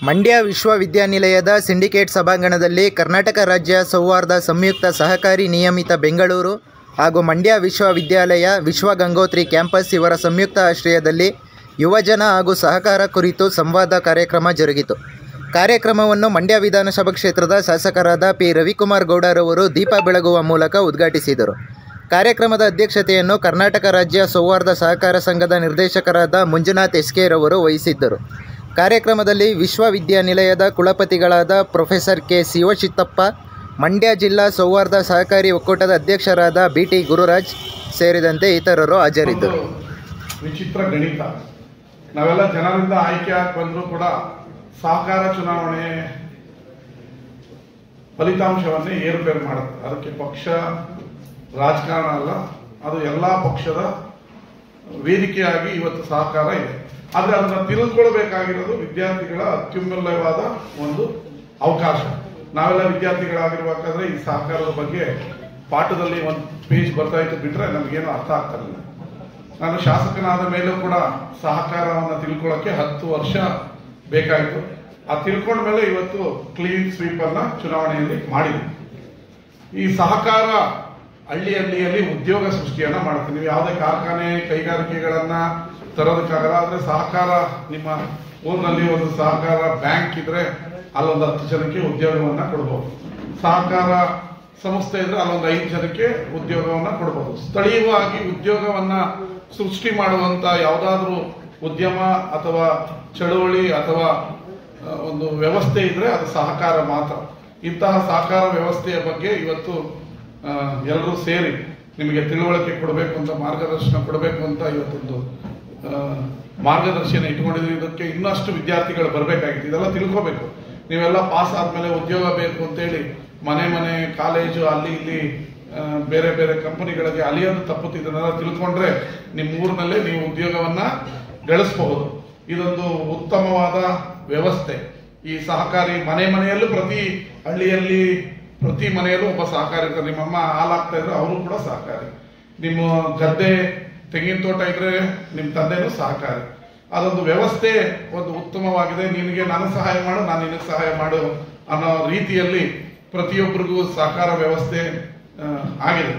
ಮಂಡ್ಯ ವಿಶ್ವವಿದ್ಯಾನಿಲಯದ ಸಿಂಡಿಕೇಟ್ ಸಭಾಂಗಣದಲ್ಲಿ ಕರ್ನಾಟಕ ರಾಜ್ಯ ಸೌಹಾರ್ದ ಸಂಯುಕ್ತ ಸಹಕಾರಿ ನಿಯಮಿತ ಬೆಂಗಳೂರು ಹಾಗೂ ಮಂಡ್ಯ ವಿಶ್ವವಿದ್ಯಾಲಯ ವಿಶ್ವ ಗಂಗೋತ್ರಿ ಕ್ಯಾಂಪಸ್ ಇವರ ಸಂಯುಕ್ತ ಆಶ್ರಯದಲ್ಲಿ ಯುವಜನ ಹಾಗೂ ಸಹಕಾರ ಕುರಿತು ಸಂವಾದ ಕಾರ್ಯಕ್ರಮ ಜರುಗಿತು. ಕಾರ್ಯಕ್ರಮವನ್ನು ಮಂಡ್ಯ ವಿಧಾನಸಭಾ ಕ್ಷೇತ್ರದ ಶಾಸಕರಾದ ಪಿ ರವಿಕುಮಾರ್ ಗೌಡರವರು ದೀಪ ಬೆಳಗುವ ಮೂಲಕ ಉದ್ಘಾಟಿಸಿದರು. ಕಾರ್ಯಕ್ರಮದ ಅಧ್ಯಕ್ಷತೆಯನ್ನು ಕರ್ನಾಟಕ ರಾಜ್ಯ ಸೌಹಾರ್ದ ಸಹಕಾರ ಸಂಘದ ನಿರ್ದೇಶಕರಾದ ಮಂಜುನಾಥ್ ಎಸ್ ಕೆ ರವರು ವಹಿಸಿದ್ದರು. ಕಾರ್ಯಕ್ರಮದಲ್ಲಿ ವಿಶ್ವವಿದ್ಯಾನಿಲಯದ ಕುಲಪತಿಗಳಾದ ಪ್ರೊಫೆಸರ್ ಕೆ ಶಿವಚಿತ್ತಪ್ಪ, ಮಂಡ್ಯ ಜಿಲ್ಲಾ ಸೌಹಾರ್ದ ಸಹಕಾರಿ ಒಕ್ಕೂಟದ ಅಧ್ಯಕ್ಷರಾದ ಬಿ.ಟಿ. ಗುರುರಾಜ್ ಸೇರಿದಂತೆ ಇತರರು ಹಾಜರಿದ್ದರು. ವಿಚಿತ್ರ ಗಣಿತ, ನಾವೆಲ್ಲ ಜನರಿಂದ ಆಯ್ಕೆ ಆಗಿ ಬಂದರೂ ಕೂಡ ಸಹಕಾರ ಚುನಾವಣೆ ಫಲಿತಾಂಶವನ್ನೇ ಏರುಪೇರು ಮಾಡುತ್ತೆ. ಅದಕ್ಕೆ ಪಕ್ಷ ರಾಜಕಾರಣ ಅಲ್ಲ, ಅದು ಎಲ್ಲ ಪಕ್ಷದ ವೇದಿಕೆಯಾಗಿ ಇವತ್ತು ಸಹಕಾರ ಇದೆ. ಆದರೆ ಅದನ್ನು ತಿಳ್ಕೊಳ್ಬೇಕಾಗಿರೋದು ವಿದ್ಯಾರ್ಥಿಗಳ ಅತ್ಯಮೂಲ್ಯವಾದ ಒಂದು ಅವಕಾಶ. ನಾವೆಲ್ಲ ವಿದ್ಯಾರ್ಥಿಗಳಾಗಿರ್ಬೇಕಾದ್ರೆ ಈ ಸಹಕಾರದ ಬಗ್ಗೆ ಪಾಠದಲ್ಲಿ ಒಂದು ಪೇಜ್ ಬರ್ತಾ ಇತ್ತು ಬಿಟ್ರೆ ನಮಗೇನು ಅರ್ಥ ಆಗ್ತಿರಲಿಲ್ಲ. ನಾನು ಶಾಸಕನಾದ ಮೇಲೂ ಕೂಡ ಸಹಕಾರವನ್ನು ತಿಳ್ಕೊಳ್ಳೋಕೆ 10 ವರ್ಷ ಬೇಕಾಯಿತು. ಆ ತಿಳ್ಕೊಂಡ ಮೇಲೆ ಇವತ್ತು ಕ್ಲೀನ್ ಸ್ವೀಪ್ ಅನ್ನ ಚುನಾವಣೆಯಲ್ಲಿ ಮಾಡಿದ್ವಿ. ಈ ಸಹಕಾರ ಹಳ್ಳಿಯಲ್ಲಿ ಉದ್ಯೋಗ ಸೃಷ್ಟಿಯನ್ನ ಮಾಡುತ್ತೆ. ನೀವು ಯಾವುದೇ ಕಾರ್ಖಾನೆ ಕೈಗಾರಿಕೆಗಳನ್ನ ತರೋದಕ್ಕಾಗಲ್ಲ. ಆದ್ರೆ ಸಹಕಾರ, ನಿಮ್ಮ ಊರಿನಲ್ಲಿ ಒಂದು ಸಹಕಾರ ಬ್ಯಾಂಕ್ ಇದ್ರೆ ಅಲ್ಲೊಂದು 10 ಜನಕ್ಕೆ ಉದ್ಯೋಗವನ್ನ ಕೊಡಬಹುದು. ಸಹಕಾರ ಸಂಸ್ಥೆ ಇದ್ರೆ ಅಲ್ಲೊಂದು 5 ಜನಕ್ಕೆ ಉದ್ಯೋಗವನ್ನ ಕೊಡಬಹುದು. ಸ್ಥಳೀಯವಾಗಿ ಉದ್ಯೋಗವನ್ನ ಸೃಷ್ಟಿ ಮಾಡುವಂತ ಯಾವುದಾದ್ರೂ ಉದ್ಯಮ ಅಥವಾ ಚಳುವಳಿ ಅಥವಾ ಒಂದು ವ್ಯವಸ್ಥೆ ಇದ್ರೆ ಅದು ಸಹಕಾರ ಮಾತ್ರ. ಇಂತಹ ಸಹಕಾರ ವ್ಯವಸ್ಥೆಯ ಬಗ್ಗೆ ಇವತ್ತು ಎಲ್ಲರೂ ಸೇರಿ ನಿಮಗೆ ತಿಳುವಳಿಕೆ ಕೊಡಬೇಕು ಅಂತ, ಮಾರ್ಗದರ್ಶನ ಕೊಡಬೇಕು ಅಂತ ಇವತ್ತೊಂದು ಮಾರ್ಗದರ್ಶನ ಇಟ್ಕೊಂಡಿದ್ವಿ. ಇದಕ್ಕೆ ಇನ್ನಷ್ಟು ವಿದ್ಯಾರ್ಥಿಗಳು ಬರಬೇಕಾಗಿತ್ತು. ಇದೆಲ್ಲ ತಿಳ್ಕೋಬೇಕು. ನೀವೆಲ್ಲ ಪಾಸ್ ಆದ್ಮೇಲೆ ಉದ್ಯೋಗ ಬೇಕು ಅಂತೇಳಿ ಮನೆ ಕಾಲೇಜು ಅಲ್ಲಿ ಇಲ್ಲಿ ಬೇರೆ ಬೇರೆ ಕಂಪನಿಗಳಿಗೆ ಅಲಿಯೋದು ತಪ್ಪುತ್ತೆ. ಇದನ್ನೆಲ್ಲ ತಿಳ್ಕೊಂಡ್ರೆ ನಿಮ್ಮ ಊರಿನಲ್ಲೇ ನೀವು ಉದ್ಯೋಗವನ್ನ ಗಳಿಸಬಹುದು. ಇದೊಂದು ಉತ್ತಮವಾದ ವ್ಯವಸ್ಥೆ. ಈ ಸಹಕಾರಿ ಮನೆಯಲ್ಲೂ ಪ್ರತಿ ಹಳ್ಳಿಯಲ್ಲಿ ಪ್ರತಿ ಮನೆಯಲ್ಲೂ ಒಬ್ಬ ಸಹಕಾರಿ ಇರ್ತಾರೆ. ನಿಮ್ಮಮ್ಮ ಹಾಲಾಗ್ತಾ ಇದ್ರೆ ಅವರು ಕೂಡ ಸಹಕಾರಿ. ನಿಮ್ಮ ಗದ್ದೆ ತೆಂಗಿನ ತೋಟ ಇದ್ರೆ ನಿಮ್ಮ ತಂದೆನೂ ಸಹಕಾರಿ. ಅದೊಂದು ವ್ಯವಸ್ಥೆ ಒಂದು ಉತ್ತಮವಾಗಿದೆ. ನಿನಗೆ ನಾನು ಸಹಾಯ ಮಾಡು, ನಾನು ನಿನಗೆ ಸಹಾಯ ಮಾಡು ಅನ್ನೋ ರೀತಿಯಲ್ಲಿ ಪ್ರತಿಯೊಬ್ಬರಿಗೂ ಸಹಕಾರ ವ್ಯವಸ್ಥೆ ಆಗಿದೆ.